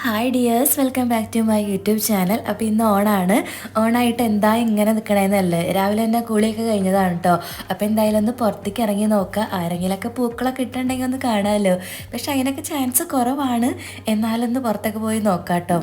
Hi dears, welcome back to my YouTube channel. അപ്പോൾ ഇന്ന് ഓണാണ്. ഓണായിട്ട് എന്താ ഇങ്ങനെ നിൽക്കണേന്നല്ലേ, രാവിലെ തന്നെ കുളിയൊക്കെ കഴിഞ്ഞതാണ് കേട്ടോ. അപ്പോൾ എന്തായാലും ഒന്ന് പുറത്തേക്ക് ഇറങ്ങി നോക്കുക, ആരെങ്കിലുമൊക്കെ പൂക്കളൊക്കെ ഇട്ടുണ്ടെങ്കിൽ ഒന്ന് കാണാമല്ലോ. പക്ഷെ അതിനൊക്കെ ചാൻസ് കുറവാണ്, എന്നാലൊന്ന് പുറത്തൊക്കെ പോയി നോക്കാം കേട്ടോ.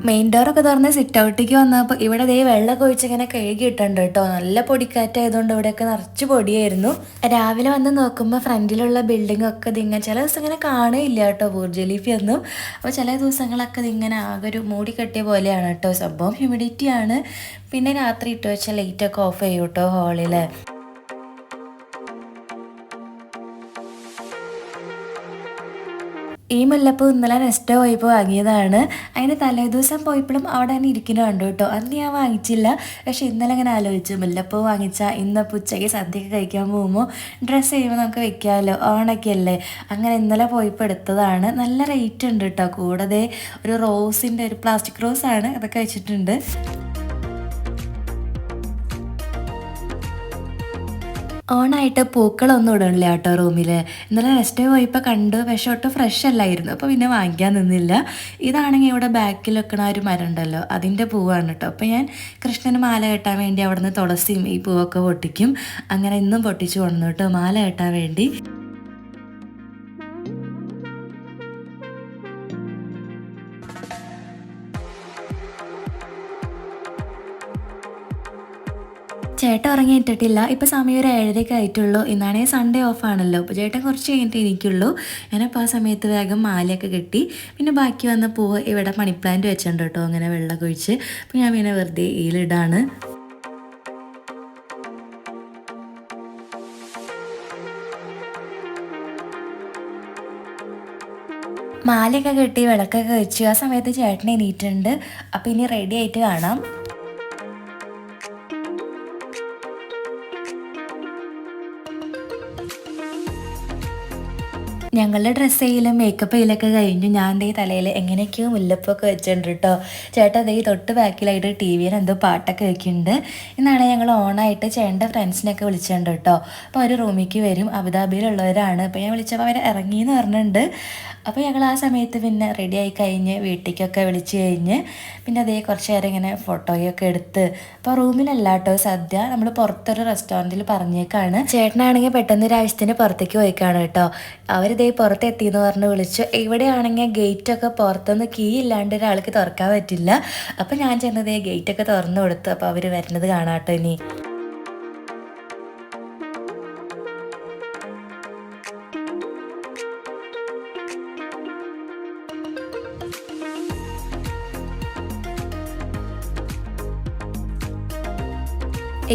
മെയിൻ ഡോറൊക്കെ തുറന്ന് സിറ്റ് ഔട്ടിലേക്ക് വന്നപ്പോൾ ഇവിടെ ദേ വെള്ളമൊക്കെ ഒഴിച്ച് ഇങ്ങനെ കഴുകിയിട്ടുണ്ട് കേട്ടോ. നല്ല പൊടിക്കാറ്റായതുകൊണ്ട് ഇവിടെയൊക്കെ നിറച്ച് പൊടിയായിരുന്നു. രാവിലെ വന്ന് നോക്കുമ്പോൾ ഫ്രണ്ടിലുള്ള ബിൽഡിംഗ് ഒക്കെ ഇതിങ്ങനെ ചില ദിവസം ഇങ്ങനെ കാണുകയില്ല കേട്ടോ, ബുർജ് ഖലീഫ ഒന്നും. അപ്പോൾ ചില ദിവസങ്ങളൊക്കെ ഇതിങ്ങനെ ആകെ ഒരു മൂടി കെട്ടിയ പോലെയാണ് കേട്ടോ. സംഭവം ഹ്യൂമിഡിറ്റിയാണ്. പിന്നെ രാത്രി ഇട്ട് വെച്ച ലൈറ്റൊക്കെ ഓഫ് ചെയ്യും കേട്ടോ ഹാളിൽ. ഈ മുല്ലപ്പൂ ഇന്നലെ നെക്സ്റ്റ് പോയപ്പോൾ വാങ്ങിയതാണ്. അതിന് തലേദിവസം പോയപ്പോഴും അവിടെ തന്നെ ഇരിക്കുന്ന കണ്ടു കേട്ടോ. അന്ന് ഞാൻ വാങ്ങിച്ചില്ല. പക്ഷേ ഇന്നലെ ഇങ്ങനെ ആലോചിച്ചു, മുല്ലപ്പൂ വാങ്ങിച്ചാൽ ഇന്നിപ്പോൾ ഉച്ചയ്ക്ക് സദ്യയൊക്കെ കഴിക്കാൻ പോകുമ്പോൾ ഡ്രസ്സ് ചെയ്യുമ്പോൾ നമുക്ക് വെക്കാമല്ലോ, ഓണൊക്കെ അല്ലേ. അങ്ങനെ ഇന്നലെ പോയപ്പോൾ എടുത്തതാണ്. നല്ല റേറ്റ് ഉണ്ട് കേട്ടോ. കൂടാതെ ഒരു റോസിൻ്റെ ഒരു പ്ലാസ്റ്റിക് റോസാണ്, അതൊക്കെ വെച്ചിട്ടുണ്ട്. ഓണായിട്ട് പൂക്കളൊന്നും ഇടണില്ല കേട്ടോ റൂമിൽ. ഇന്നലെ നെക്സ്റ്റ് പോയപ്പോൾ കണ്ടു, പക്ഷെ ഒട്ടും ഫ്രഷ് അല്ലായിരുന്നു. അപ്പോൾ പിന്നെ വാങ്ങിക്കാൻ നിന്നില്ല. ഇതാണെങ്കിൽ ഇവിടെ ബാക്കിൽ വെക്കണ ഒരു മരം ഉണ്ടല്ലോ, അതിൻ്റെ പൂവാണ് കേട്ടോ. അപ്പോൾ ഞാൻ കൃഷ്ണന് മാല കെട്ടാൻ വേണ്ടി അവിടെ നിന്ന് തുളസിയും ഈ പൂവൊക്കെ പൊട്ടിക്കും. അങ്ങനെ ഇന്നും പൊട്ടിച്ചു കൊണ്ടു കേട്ടോ മാല കെട്ടാൻ വേണ്ടി. ചേട്ടൻ ഉറങ്ങിയിട്ടിട്ടില്ല. ഇപ്പോൾ സമയം ഒരു 7:30 ആയിട്ടുള്ളൂ. ഇന്നാണെങ്കിൽ സൺഡേ ഓഫ് ആണല്ലോ. അപ്പോൾ ചേട്ടൻ കുറച്ച് കഴിഞ്ഞിട്ട് ഇരിക്കുള്ളൂ. ഞാനപ്പോൾ ആ സമയത്ത് വേഗം മാലയൊക്കെ കെട്ടി. പിന്നെ ബാക്കി വന്ന പൂവ് ഇവിടെ മണി പ്ലാന്റ് വെച്ചിട്ടുണ്ട് കേട്ടോ, അങ്ങനെ വെള്ളമൊക്കെ ഒഴിച്ച്. അപ്പോൾ ഞാൻ പിന്നെ വെറുതെ ഈലിടാണ്. മാലയൊക്കെ കെട്ടി വിളക്കൊക്കെ വെച്ചു. ആ സമയത്ത് ചേട്ടൻ എണീറ്റുണ്ട്. അപ്പോൾ ഇനി റെഡി ആയിട്ട് കാണാം. ഞങ്ങളുടെ ഡ്രസ്സ് ചെയ്യലും മേക്കപ്പ് ചെയ്യലൊക്കെ കഴിഞ്ഞു. ഞാൻ ദേ തലയിൽ എങ്ങനെയൊക്കെയോ മുല്ലപ്പൊക്കെ വെച്ചിട്ടുണ്ട് കേട്ടോ. ചേട്ടാ ദേ തൊട്ട് ബാക്കിലായിട്ട് ടി വിയിൽ എന്തോ പാട്ടൊക്കെ വെക്കുന്നുണ്ട്. ഇന്നാണ് ഞങ്ങൾ ഓണായിട്ട് ചേട്ടൻ്റെ ഫ്രണ്ട്സിനൊക്കെ വിളിച്ചിട്ടുണ്ട് കേട്ടോ. അപ്പോൾ അവർ റൂമിലേക്ക് വരും, അബുദാബിയിലുള്ളവരാണ്. അപ്പോൾ ഞാൻ വിളിച്ചപ്പോൾ അവർ ഇറങ്ങിയെന്ന് പറഞ്ഞിട്ടുണ്ട്. അപ്പോൾ ഞങ്ങൾ ആ സമയത്ത് പിന്നെ റെഡി ആയി കഴിഞ്ഞ് വീട്ടിലേക്കൊക്കെ വിളിച്ച് കഴിഞ്ഞ് പിന്നെ അതേ കുറച്ച് നേരം ഇങ്ങനെ ഫോട്ടോയൊക്കെ എടുത്ത്. അപ്പോൾ റൂമിലല്ല കേട്ടോ സദ്യ, നമ്മൾ പുറത്തൊരു റെസ്റ്റോറൻറ്റിൽ പറഞ്ഞേക്കാണ്. ചേട്ടനാണെങ്കിൽ പെട്ടെന്ന് ഒരു ആവശ്യത്തിന് പുറത്തേക്ക് പോയിക്കാണ് കേട്ടോ. അവരിതേ പുറത്തെത്തിയെന്ന് പറഞ്ഞ് വിളിച്ചു. ഇവിടെയാണെങ്കിൽ ഗേറ്റൊക്കെ പുറത്തുനിന്ന് കീ ഇല്ലാണ്ട് ഒരാൾക്ക് തുറക്കാൻ പറ്റില്ല. അപ്പോൾ ഞാൻ ചെന്നതേ ഗേറ്റൊക്കെ തുറന്നു കൊടുത്തു. അപ്പോൾ അവർ വരുന്നത് കാണാം കേട്ടോ ഇനി.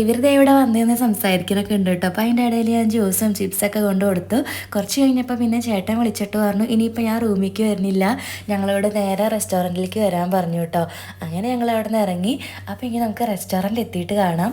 ഇവരുടെ ഇവിടെ വന്നിരുന്ന് സംസാരിക്കലൊക്കെ ഉണ്ട് കേട്ടോ. അപ്പോൾ അതിൻ്റെ ഇടയിൽ ഞാൻ ജ്യൂസും ചിപ്സൊക്കെ കൊണ്ട് കൊടുത്തു. കുറച്ച് കഴിഞ്ഞപ്പോൾ പിന്നെ ചേട്ടൻ വിളിച്ചിട്ട് പറഞ്ഞു ഇനിയിപ്പോൾ ഞാൻ റൂമിലേക്ക് വരുന്നില്ല, ഞങ്ങളിവിടെ നേരെ റെസ്റ്റോറൻറ്റിലേക്ക് വരാൻ പറഞ്ഞു കേട്ടോ. അങ്ങനെ ഞങ്ങൾ അവിടെ നിന്ന് ഇറങ്ങി. അപ്പോൾ ഇങ്ങനെ നമുക്ക് റെസ്റ്റോറൻറ്റ് എത്തിയിട്ട് കാണാം.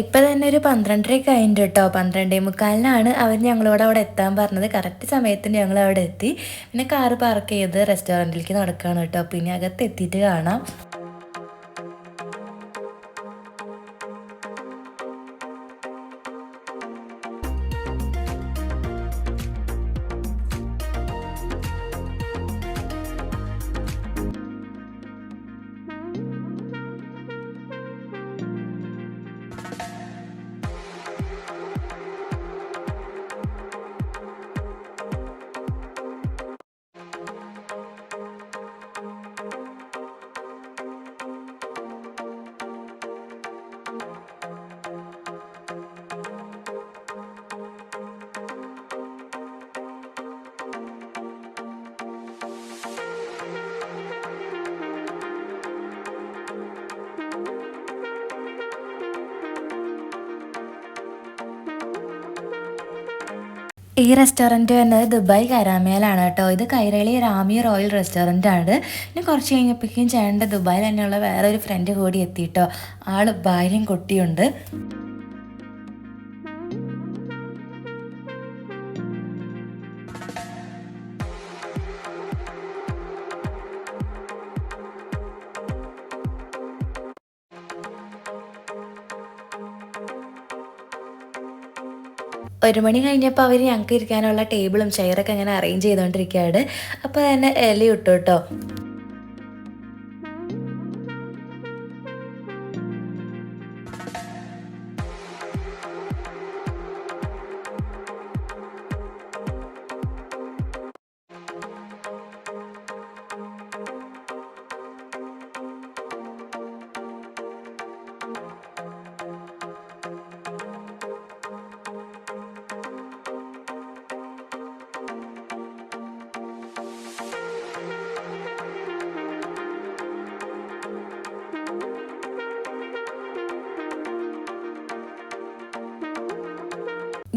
ഇപ്പം തന്നെ ഒരു 12:30 കഴിഞ്ഞിട്ട് കേട്ടോ. 12:45 അവർ ഞങ്ങളോട് അവിടെ എത്താൻ പറഞ്ഞത്. കറക്റ്റ് സമയത്തിന് ഞങ്ങൾ അവിടെ എത്തി. പിന്നെ കാറ് പാർക്ക് ചെയ്ത് റെസ്റ്റോറൻറ്റിലേക്ക് നടക്കുകയാണ് കേട്ടോ. പിന്നെ അകത്ത് എത്തിയിട്ട് കാണാം. ഈ റെസ്റ്റോറൻറ്റ് വന്നത് ദുബായ് കരാമയിലാണ് കേട്ടോ. ഇത് കൈരളി റാമി റോയൽ റെസ്റ്റോറൻ്റ് ആണ്. പിന്നെ കുറച്ച് കഴിഞ്ഞപ്പോഴേക്കും ചേട്ടൻ്റെ ദുബായിൽ തന്നെയുള്ള വേറെ ഒരു ഫ്രണ്ട് കൂടി എത്തിയിട്ടോ. ആള് ഭാര്യയും കുട്ടിയുണ്ട്. ഒരു മണി കഴിഞ്ഞപ്പോൾ അവർ ഞങ്ങൾക്ക് ഇരിക്കാനുള്ള ടേബിളും ചെയറൊക്കെ അങ്ങനെ അറേഞ്ച് ചെയ്തുകൊണ്ടിരിക്കുകയാണ്. അപ്പോൾ തന്നെ ഇല ഇട്ടു കേട്ടോ.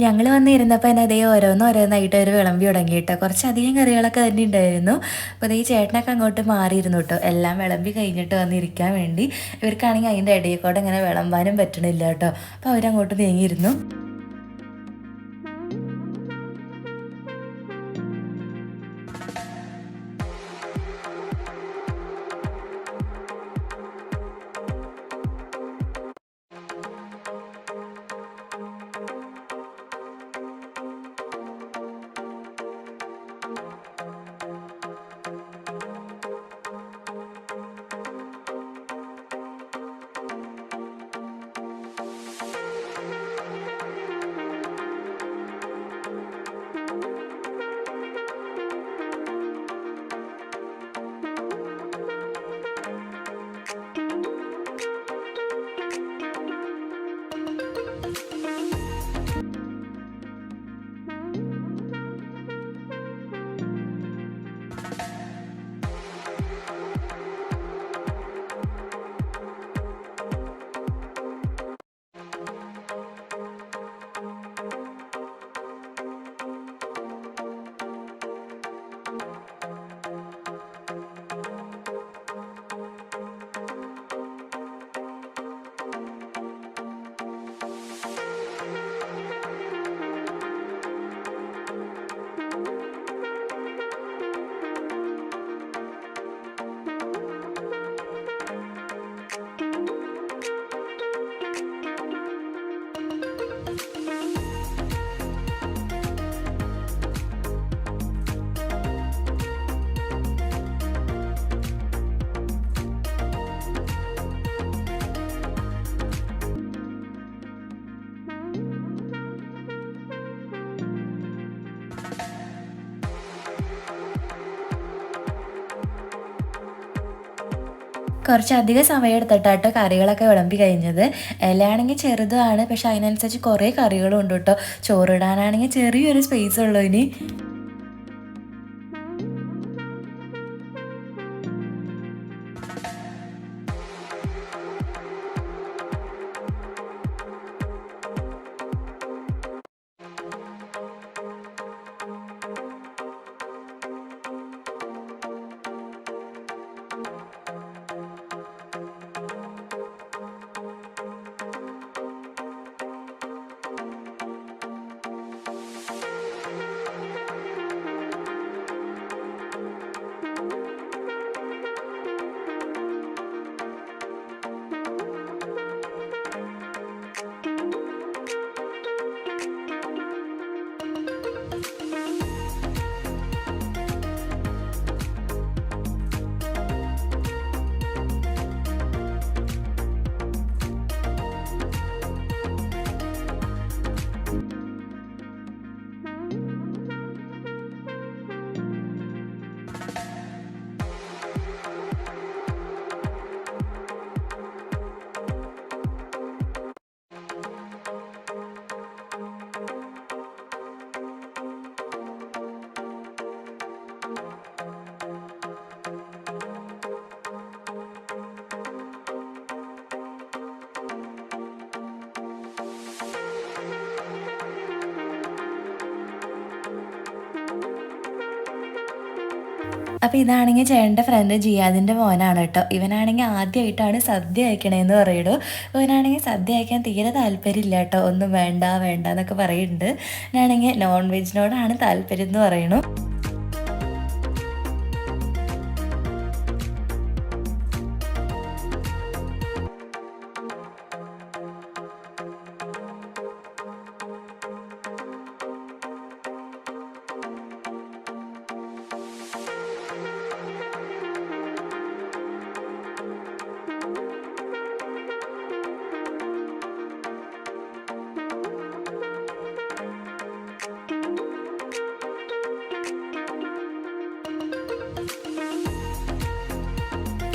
ഞങ്ങൾ വന്നിരുന്നപ്പോൾ തന്നെ അതേ ഓരോന്നായിട്ട് ഒരു വിളമ്പി തുടങ്ങി കേട്ടോ. കുറച്ചധികം കറികളൊക്കെ തന്നെ ഉണ്ടായിരുന്നു. അപ്പോൾ അതേ ചേട്ടനൊക്കെ അങ്ങോട്ട് മാറിയിരുന്നു കേട്ടോ, എല്ലാം വിളമ്പി കഴിഞ്ഞിട്ട് വന്നിരിക്കാൻ വേണ്ടി. ഇവർക്കാണെങ്കിൽ അതിൻ്റെ ഇടയിൽ കൂടെ ഇങ്ങനെ വിളമ്പാനും പറ്റണില്ല കേട്ടോ. അപ്പോൾ അവരങ്ങോട്ട് നീങ്ങിയിരുന്നു. കുറച്ചധികം സമയം എടുത്തിട്ടാട്ടോ കറികളൊക്കെ വിളമ്പി കഴിഞ്ഞത്. ഇലയാണെങ്കിൽ ചെറുതാണ്, പക്ഷെ അതിനനുസരിച്ച് കുറേ കറികളും ഉണ്ട് കേട്ടോ. ചോറിടാനാണെങ്കിൽ ചെറിയൊരു സ്പേസ് ഉള്ളൂ ഇനി. അപ്പോൾ ഇതാണെങ്കിൽ ചേട്ടൻ്റെ ഫ്രണ്ട് ജിയാദിൻ്റെ മോനാണ് കേട്ടോ. ഇവനാണെങ്കിൽ ആദ്യമായിട്ടാണ് സദ്യ കഴിക്കണേന്ന് പറയുള്ളൂ. ഇവനാണെങ്കിൽ സദ്യ കഴിക്കാൻ തീരെ താല്പര്യമില്ല കേട്ടോ. ഒന്നും വേണ്ട വേണ്ട എന്നൊക്കെ പറയുന്നുണ്ട്. ഞാനാണെങ്കിൽ നോൺ വെജിനോടാണ് താല്പര്യം എന്ന് പറയണു.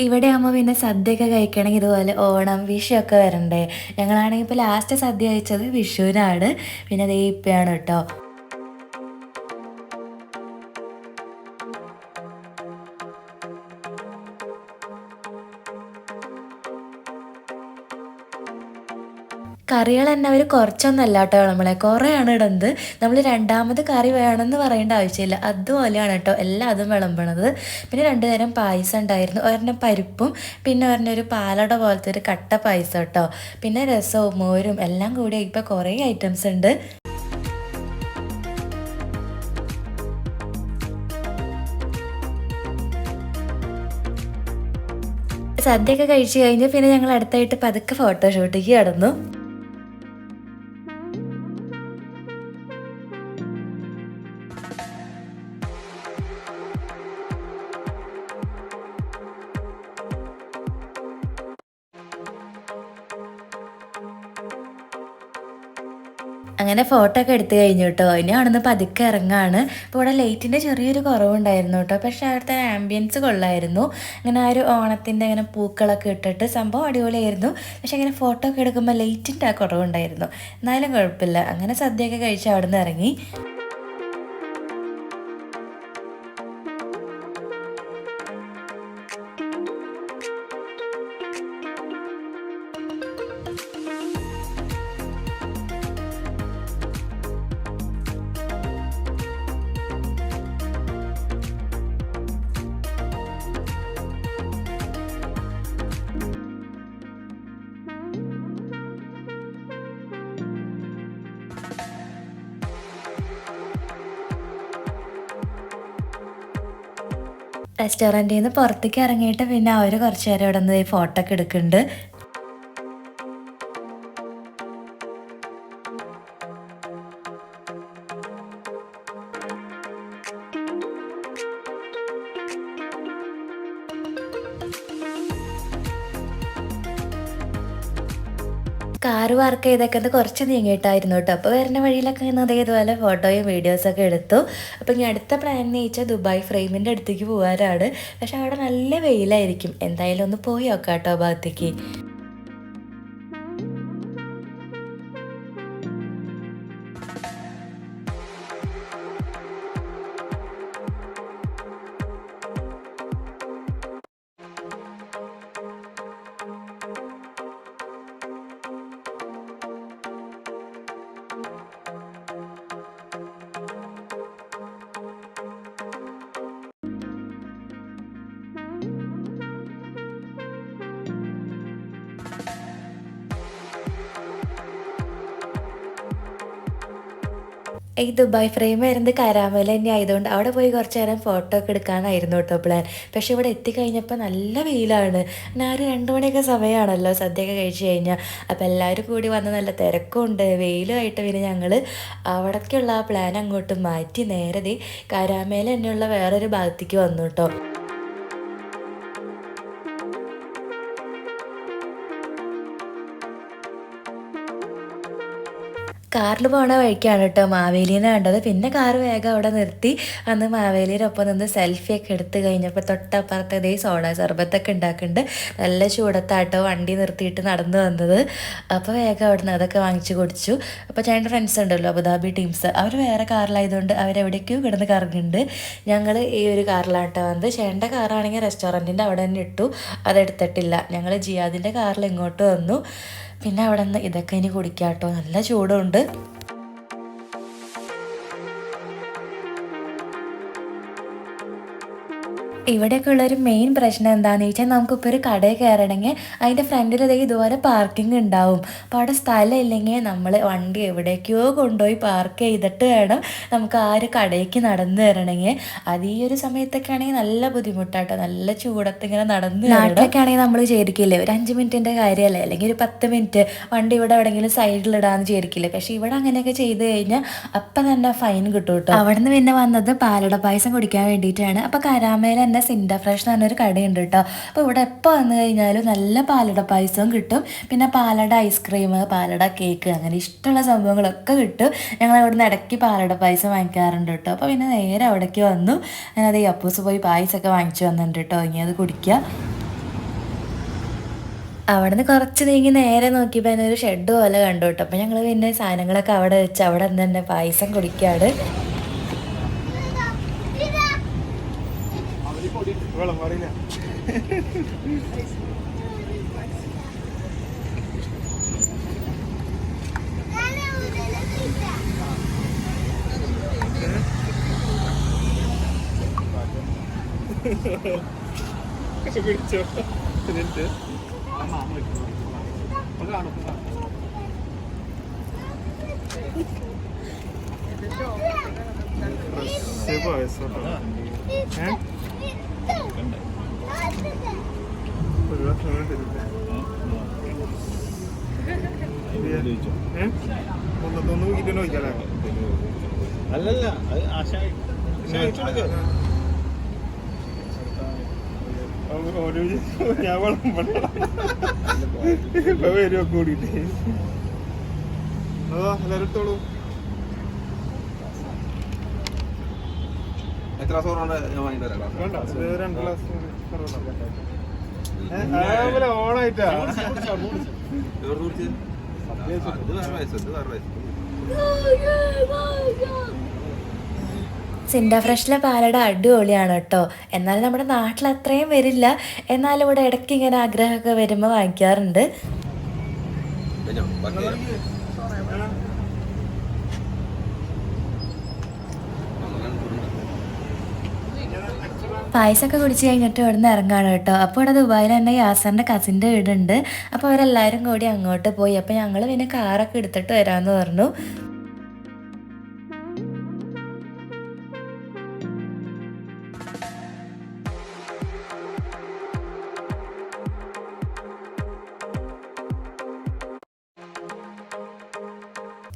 ഇവിടെ ആകുമ്പോൾ പിന്നെ സദ്യയൊക്കെ കഴിക്കണമെങ്കിൽ ഇതുപോലെ ഓണം വിഷുവൊക്കെ വരണ്ടേ. ഞങ്ങളാണെങ്കിൽ ഇപ്പോൾ ലാസ്റ്റ് സദ്യ കഴിച്ചത് വിഷുവിനാണ്. പിന്നെ ദേ ഇപ്പയാണ് കേട്ടോ. കറികൾ തന്നെ അവർ കുറച്ചൊന്നല്ല കേട്ടോ നമ്മളെ കുറേയാണ് ഇടുന്നത്. നമ്മൾ രണ്ടാമത് കറി വേണമെന്ന് പറയേണ്ട ആവശ്യമില്ല, അതുപോലെയാണ് കേട്ടോ എല്ലാം അതും വിളമ്പണത്. പിന്നെ 2 തരം പായസം ഉണ്ടായിരുന്നു. ഒരെണ്ണം പരിപ്പും പിന്നെ ഒരെണ്ണം ഒരു പാലട പോലത്തെ ഒരു കട്ട പായസം കേട്ടോ. പിന്നെ രസവും മോരും എല്ലാം കൂടി ഇപ്പോൾ കുറേ ഐറ്റംസ് ഉണ്ട്. സദ്യയൊക്കെ കഴിച്ച് കഴിഞ്ഞ് പിന്നെ ഞങ്ങൾ അടുത്തായിട്ട് പതുക്കെ ഫോട്ടോഷൂട്ടിക്ക് കടന്നു. അങ്ങനെ ഫോട്ടോ ഒക്കെ എടുത്തു കഴിഞ്ഞു കേട്ടോ. ഇനി അവിടുന്ന് പതുക്കെ ഇറങ്ങാണ്. അപ്പോൾ ഇവിടെ ലൈറ്റിൻ്റെ ചെറിയൊരു കുറവുണ്ടായിരുന്നു കേട്ടോ. പക്ഷേ അവിടുത്തെ ആംബിയൻസ് കൊള്ളായിരുന്നു. അങ്ങനെ ആ ഒരു ഓണത്തിൻ്റെ അങ്ങനെ പൂക്കളൊക്കെ ഇട്ടിട്ട് സംഭവം അടിപൊളിയായിരുന്നു. പക്ഷേ അങ്ങനെ ഫോട്ടോ ഒക്കെ എടുക്കുമ്പോൾ ലൈറ്റിൻ്റെ ആ കുറവുണ്ടായിരുന്നു. എന്നാലും കുഴപ്പമില്ല. അങ്ങനെ സദ്യയൊക്കെ കഴിച്ച് അവിടുന്ന് ഇറങ്ങി. റെസ്റ്റോറൻറ്റിൽ നിന്ന് പുറത്തേക്ക് ഇറങ്ങിയിട്ട് പിന്നെ അവർ കുറച്ച് നേരം ഇവിടെ നിന്ന് ഫോട്ടോ ഒക്കെ എടുക്കുന്നുണ്ട്. കാറ് പാർക്ക് ചെയ്തൊക്കെ കുറച്ച് നീങ്ങിയിട്ടായിരുന്നു കേട്ടോ. അപ്പോൾ വരുന്ന വഴിയിലൊക്കെ ഇന്നത് ഇതുപോലെ ഫോട്ടോയും വീഡിയോസൊക്കെ എടുത്തു. അപ്പോൾ ഇനി അടുത്ത പ്ലാൻ എന്ന് വെച്ചാൽ ദുബായ് ഫ്രെയിമിൻ്റെ അടുത്തേക്ക് പോകാനാണ്. പക്ഷെ അവിടെ നല്ല വെയിലായിരിക്കും. എന്തായാലും ഒന്ന് പോയി നോക്കാം കേട്ടോ ആ ഭാഗത്തേക്ക്. ഈ ദുബായ് ഫ്രെയിം വരുന്നത് കരാമല തന്നെ ആയതുകൊണ്ട് അവിടെ പോയി കുറച്ച് നേരം ഫോട്ടോ ഒക്കെ എടുക്കാനായിരുന്നു കേട്ടോ പ്ലാൻ. പക്ഷേ ഇവിടെ എത്തിക്കഴിഞ്ഞപ്പോൾ നല്ല വെയിലാണ്. പിന്നെ ആ ഒരു 2 മണിയൊക്കെ സമയമാണല്ലോ സദ്യയൊക്കെ കഴിച്ച് കഴിഞ്ഞാൽ. അപ്പോൾ എല്ലാവരും കൂടി വന്ന് നല്ല തിരക്കുണ്ട് വെയിലുമായിട്ട്. പിന്നെ ഞങ്ങൾ അവിടേക്കുള്ള ആ പ്ലാൻ അങ്ങോട്ട് മാറ്റി നേരെ കരാമേല തന്നെയുള്ള വേറൊരു ഭാഗത്തേക്ക് വന്നു കേട്ടോ. കാറിൽ പോണ വഴിക്കാണ് കേട്ടോ മാവേലീനെ കണ്ടത്. പിന്നെ കാറ് വേഗം അവിടെ നിർത്തി അന്ന് മാവേലിയുടെ നിന്ന് സെൽഫിയൊക്കെ എടുത്ത് കഴിഞ്ഞപ്പോൾ തൊട്ടപ്പുറത്ത് ഇതേ സോഡ സർബത്തൊക്കെ ഉണ്ടാക്കുന്നുണ്ട്. നല്ല ചൂടത്താട്ടോ വണ്ടി നിർത്തിയിട്ട് നടന്നു വന്നത്. അപ്പോൾ വേഗം അവിടെ നിന്ന് അതൊക്കെ വാങ്ങിച്ച് കുടിച്ചു. അപ്പോൾ ചേട്ടൻ്റെ ഫ്രണ്ട്സ് ഉണ്ടല്ലോ അബുദാബി ടീംസ്, അവർ വേറെ കാറിലായതുകൊണ്ട് അവരെവിടേക്കോ കിടന്ന് കറങ്ങുന്നുണ്ട്. ഞങ്ങൾ ഈ ഒരു കാറിലാട്ടോ വന്നത്. ചേട്ടൻ്റെ കാറാണെങ്കിൽ റെസ്റ്റോറൻറ്റിൻ്റെ അവിടെ തന്നെ ഇട്ടു, അതെടുത്തിട്ടില്ല. ഞങ്ങൾ ജിയാദിൻ്റെ കാറിൽ ഇങ്ങോട്ട് വന്നു. പിന്നെ അവിടെ നിന്ന് ഇതൊക്കെ ഇനി കുടിക്കാം കേട്ടോ, നല്ല ചൂടുണ്ട്. ഇവിടെയൊക്കെ ഉള്ളൊരു മെയിൻ പ്രശ്നം എന്താണെന്ന് ചോദിച്ചാൽ നമുക്കിപ്പോൾ ഒരു കടയിൽ കയറണമെങ്കിൽ അതിൻ്റെ ഫ്രണ്ടിൽ ഇതുപോലെ പാർക്കിംഗ് ഉണ്ടാവും. അപ്പോൾ അവിടെ സ്ഥലം ഇല്ലെങ്കിൽ നമ്മൾ വണ്ടി എവിടേക്കോ കൊണ്ടുപോയി പാർക്ക് ചെയ്തിട്ട് വേണം നമുക്ക് ആ ഒരു കടയ്ക്ക് നടന്നു തരണമെങ്കിൽ. അത് ഈ ഒരു സമയത്തൊക്കെ ആണെങ്കിൽ നല്ല ബുദ്ധിമുട്ടാട്ടോ, നല്ല ചൂടത്ത് ഇങ്ങനെ നടന്നു. നാട്ടിലൊക്കെ ആണെങ്കിൽ നമ്മൾ വിചാരിക്കില്ലേ ഒരു 5 മിനിറ്റിൻ്റെ കാര്യമല്ലേ, അല്ലെങ്കിൽ ഒരു 10 മിനിറ്റ് വണ്ടി ഇവിടെ എവിടെയെങ്കിലും സൈഡിലിടാന്ന് വിചാരിക്കില്ലേ. പക്ഷേ ഇവിടെ അങ്ങനെയൊക്കെ ചെയ്ത് കഴിഞ്ഞാൽ അപ്പം തന്നെ ഫൈൻ കിട്ടും കേട്ടോ. അവിടെ നിന്ന് പിന്നെ വന്നത് പാലട പായസം കുടിക്കാൻ വേണ്ടിയിട്ടാണ്. അപ്പോൾ കരാമയിൽ തന്നെ സിൻഡ ഫ്രഷ് എന്ന് പറഞ്ഞൊരു കടയുണ്ട് കേട്ടോ. അപ്പോൾ ഇവിടെ എപ്പോൾ വന്നു കഴിഞ്ഞാലും നല്ല പാലട പായസവും കിട്ടും, പിന്നെ പാലട ഐസ്ക്രീം, പാലട കേക്ക്, അങ്ങനെ ഇഷ്ടമുള്ള സംഭവങ്ങളൊക്കെ കിട്ടും. ഞങ്ങൾ അവിടെ നിന്ന് ഇടയ്ക്ക് പാലട പായസം വാങ്ങിക്കാറുണ്ട് കേട്ടോ. അപ്പോൾ പിന്നെ നേരെ അവിടേക്ക് വന്നു. ഞാനത് ഈ അപ്പൂസ് പോയി പായസമൊക്കെ വാങ്ങിച്ചു വന്നിട്ടുണ്ട് കേട്ടോ. ഇനി അത് കുടിക്കുക. അവിടെ നിന്ന് കുറച്ച് നീങ്ങി നേരെ നോക്കിയപ്പോൾ അതിനൊരു ഷെഡ് പോലെ കണ്ടു കേട്ടോ. അപ്പോൾ ഞങ്ങൾ പിന്നെ സാധനങ്ങളൊക്കെ അവിടെ വെച്ച് അവിടെ നിന്ന് തന്നെ പായസം കുടിക്കുകയാണ്. വെള്ളം പറയില്ല. പിടിച്ചോ എന്നിട്ട് ഒന്നൊന്ന് നോക്കിട്ട് നോക്കിയാലേ. അല്ലല്ല ഞാൻ വെള്ളം വരുമോ കൂടിയിട്ട് എല്ലാവരും എടുത്തോളൂ. എത്ര സോറുണ്ട് ഞാൻ വാങ്ങിട്ട് വരാം. വേണ്ട 2 ഗ്ലാസ് ഓണായിട്ടാ സിൻഡ ഫ്രഷിലെ പാലട അടിപൊളിയാണ് കേട്ടോ. എന്നാലും നമ്മുടെ നാട്ടിൽ അത്രയും വരില്ല, എന്നാലും ഇവിടെ ഇടയ്ക്ക് ഇങ്ങനെ ആഗ്രഹമൊക്കെ വരുമ്പോൾ വാങ്ങിക്കാറുണ്ട്. പായസമൊക്കെ കുടിച്ച് കഴിഞ്ഞിട്ട് ഇവിടെ നിന്ന് ഇറങ്ങാണ് കേട്ടോ. അപ്പോൾ ഇവിടെ ദുബായിൽ തന്നെ യാസറിൻ്റെ കസിൻ്റെ വീടുണ്ട്. അപ്പോൾ അവരെല്ലാവരും കൂടി അങ്ങോട്ട് പോയി. അപ്പോൾ ഞങ്ങൾ പിന്നെ കാറൊക്കെ എടുത്തിട്ട് വരാമെന്ന് പറഞ്ഞു.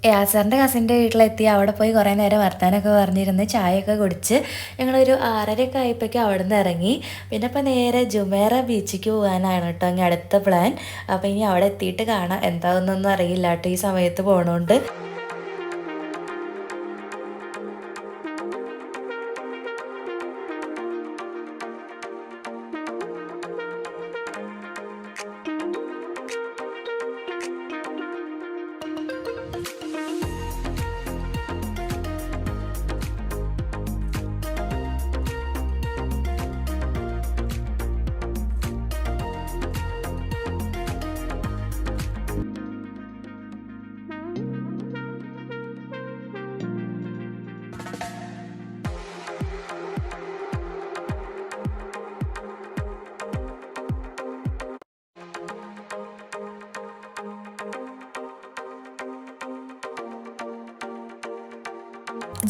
യാസറിൻ്റെ കസിൻ്റെ വീട്ടിലെത്തി. അവിടെ പോയി കുറേ നേരം വർത്താനമൊക്കെ പറഞ്ഞിരുന്ന് ചായയൊക്കെ കുടിച്ച് ഞങ്ങളൊരു 6:30 ആയപ്പോഴേക്കും അവിടെ നിന്ന് ഇറങ്ങി. പിന്നെ ഇപ്പോൾ നേരെ ജുമേറ ബീച്ചിലേക്ക് പോകാനാണ് കേട്ടോ ഇനി അടുത്ത പ്ലാൻ. അപ്പോൾ ഇനി അവിടെ എത്തിയിട്ട് കാണാം, എന്താവുന്നൊന്നും അറിയില്ല കേട്ടോ ഈ സമയത്ത് പോകണോണ്ട്.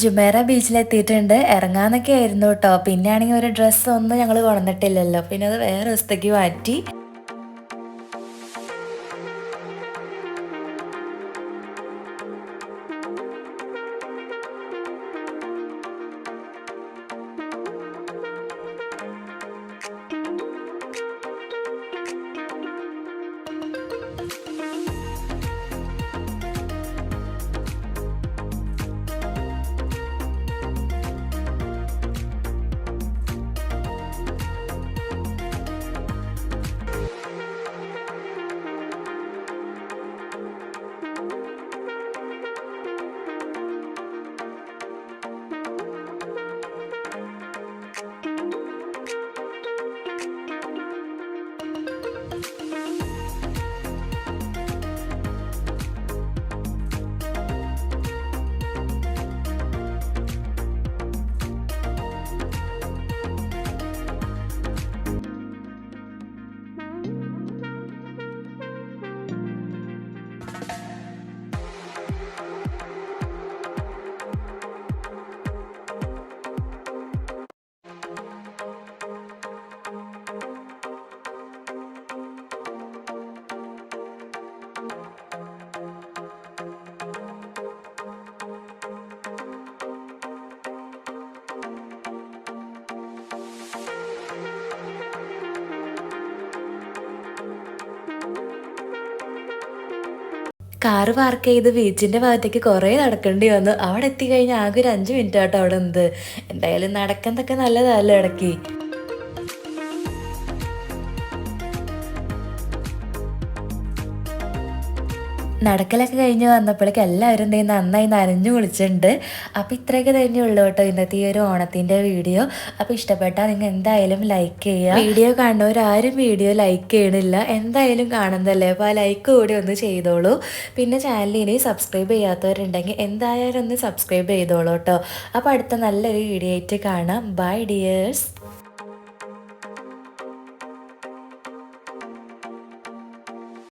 ജുമേറ ബീച്ചിലെത്തിയിട്ടുണ്ട്. ഇറങ്ങാന്നൊക്കെ ആയിരുന്നു കേട്ടോ. പിന്നെ ആണെങ്കിൽ ഒരു ഡ്രസ്സ് ഒന്നും ഞങ്ങൾ കൊണ്ടുവന്നിട്ടില്ലല്ലോ, പിന്നെ അത് വേറെ ദിവസത്തേക്ക് മാറ്റി. കാറ് പാർക്ക് ചെയ്ത് ബീച്ചിൻ്റെ ഭാഗത്തേക്ക് കുറേ നടക്കേണ്ടി വന്നു. അവിടെ എത്തിക്കഴിഞ്ഞാൽ ആകെ ഒരു 5 മിനിറ്റ് ആട്ടോ അവിടെ നിന്ന്. എന്തായാലും നടക്കുന്നതൊക്കെ നല്ലതല്ലേ ഇടയ്ക്ക്. നടക്കലൊക്കെ കഴിഞ്ഞ് വന്നപ്പോഴേക്കും എല്ലാവരും നന്നായി നനഞ്ഞു കുളിച്ചിട്ടുണ്ട്. അപ്പോൾ ഇത്രയൊക്കെ തന്നെ ഉള്ളൂ കേട്ടോ ഇന്നത്തെ ഈ ഒരു ഓണത്തിൻ്റെ വീഡിയോ. അപ്പോൾ ഇഷ്ടപ്പെട്ടാൽ നിങ്ങൾ എന്തായാലും ലൈക്ക് ചെയ്യുക. വീഡിയോ കാണുന്നവരാരും വീഡിയോ ലൈക്ക് ചെയ്യണില്ല, എന്തായാലും കാണുന്നതല്ലേ, അപ്പോൾ ആ ലൈക്ക് കൂടി ഒന്ന് ചെയ്തോളൂ. പിന്നെ ചാനലിന് സബ്സ്ക്രൈബ് ചെയ്യാത്തവരുണ്ടെങ്കിൽ എന്തായാലും ഒന്ന് സബ്സ്ക്രൈബ് ചെയ്തോളൂ കേട്ടോ. അപ്പോൾ അടുത്ത നല്ലൊരു വീഡിയോ ആയിട്ട് കാണാം. Bye dears.